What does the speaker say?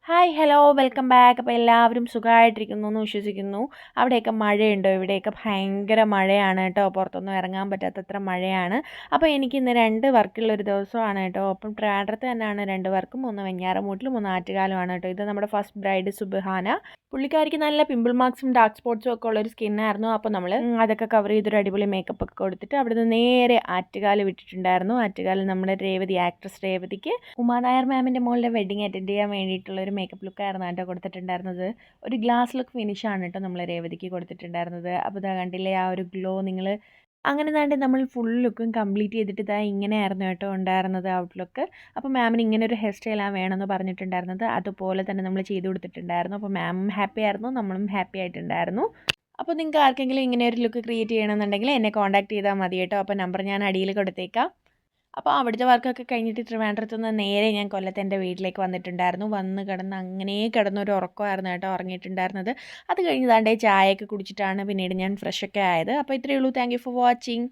Hi hello welcome back. അപ്പോൾ എല്ലാവരും സുഖമായിട്ടിരിക്കുന്നു എന്ന് വിശ്വസിക്കുന്നു. അവിടെയൊക്കെ മഴയുണ്ടോ? ഇവിടെയൊക്കെ ഭയങ്കര മഴയാണ് കേട്ടോ. പുറത്തൊന്നും ഇറങ്ങാൻ പറ്റാത്തത്ര മഴയാണ്. അപ്പോൾ എനിക്ക് ഇന്ന് 2 വർക്കുള്ളൊരു ദിവസമാണ് കേട്ടോ. അപ്പം ട്രിവാൻഡ്രത്ത് തന്നെയാണ് 2 വർക്കും. ഒന്ന് വെഞ്ഞാറമൂട്ടിലും ഒന്ന് ആറ്റുകാലുമാണ് കേട്ടോ. ഇത് നമ്മുടെ ഫസ്റ്റ് ബ്രൈഡ് സുബ്ഹാന. പുള്ളിക്കാരിക്ക് നല്ല പിമ്പിൾ മാർക്സും ഡാർക്ക് സ്പോട്ട്സും ഒക്കെ ഉള്ളൊരു സ്കിന്നായിരുന്നു. അപ്പോൾ നമ്മൾ അതൊക്കെ കവർ ചെയ്തൊരു അടിപൊളി മേക്കപ്പ് ഒക്കെ കൊടുത്തിട്ട് അവിടുന്ന് നേരെ ആറ്റുകാൽ വിട്ടിട്ടുണ്ടായിരുന്നു. ആറ്റുകാലിൽ നമ്മുടെ രേവതി, ആക്ട്രസ് രേവതിക്ക് ഉമാ നായർ മാമിൻ്റെ മോളുടെ വെഡിങ് അറ്റൻഡ് ചെയ്യാൻ വേണ്ടിയിട്ടുള്ള ഒരു മേക്കപ്പ് ലുക്കായിരുന്നു കേട്ടോ കൊടുത്തിട്ടുണ്ടായിരുന്നത്. ഒരു ഗ്ലാസ് ലുക്ക് ഫിനിഷാണ് കേട്ടോ നമ്മൾ രേവതിക്ക് കൊടുത്തിട്ടുണ്ടായിരുന്നത്. അപ്പോൾ ഇതാ കണ്ടില്ലേ ആ ഒരു ഗ്ലോ നിങ്ങൾ. അങ്ങനെ താണ്ട് നമ്മൾ ഫുൾ ലുക്കും കംപ്ലീറ്റ് ചെയ്തിട്ട് ഇതാ ഇങ്ങനെയായിരുന്നു കേട്ടോ ഉണ്ടായിരുന്നത് ഔട്ട്ലുക്ക്. അപ്പോൾ മാമിന് ഇങ്ങനെ ഒരു ഹെയർ സ്റ്റൈലാണ് വേണമെന്ന് പറഞ്ഞിട്ടുണ്ടായിരുന്നത്. അതുപോലെ തന്നെ നമ്മൾ ചെയ്ത് കൊടുത്തിട്ടുണ്ടായിരുന്നു. അപ്പോൾ മാമും ഹാപ്പി ആയിരുന്നു, നമ്മളും ഹാപ്പി ആയിട്ടുണ്ടായിരുന്നു. അപ്പോൾ നിങ്ങൾക്ക് ആർക്കെങ്കിലും ഇങ്ങനെ ഒരു ലുക്ക് ക്രിയേറ്റ് ചെയ്യണമെന്നുണ്ടെങ്കിൽ എന്നെ കോൺടാക്ട് ചെയ്താൽ മതി കേട്ടോ. അപ്പോൾ നമ്പർ ഞാൻ അടിയിൽ കൊടുത്തേക്കാം. അപ്പോൾ അവിടുത്തെ വർക്കൊക്കെ കഴിഞ്ഞിട്ട് ട്രിവാൻഡ്രത്ത് നിന്ന് നേരെ ഞാൻ കൊല്ലത്ത് എൻ്റെ വീട്ടിലേക്ക് വന്നിട്ടുണ്ടായിരുന്നു. വന്ന് കിടന്ന് അങ്ങനെ കിടന്നൊരു ഉറക്കമായിരുന്നു കേട്ടോ ഉറങ്ങിയിട്ടുണ്ടായിരുന്നത്. അത് കഴിഞ്ഞ് ദാണ്ടേ ചായയൊക്കെ കുടിച്ചിട്ടാണ് പിന്നീട് ഞാൻ ഫ്രഷൊക്കെ ആയത്. അപ്പോൾ ഇത്രയേ ഉള്ളൂ. Thank you for watching.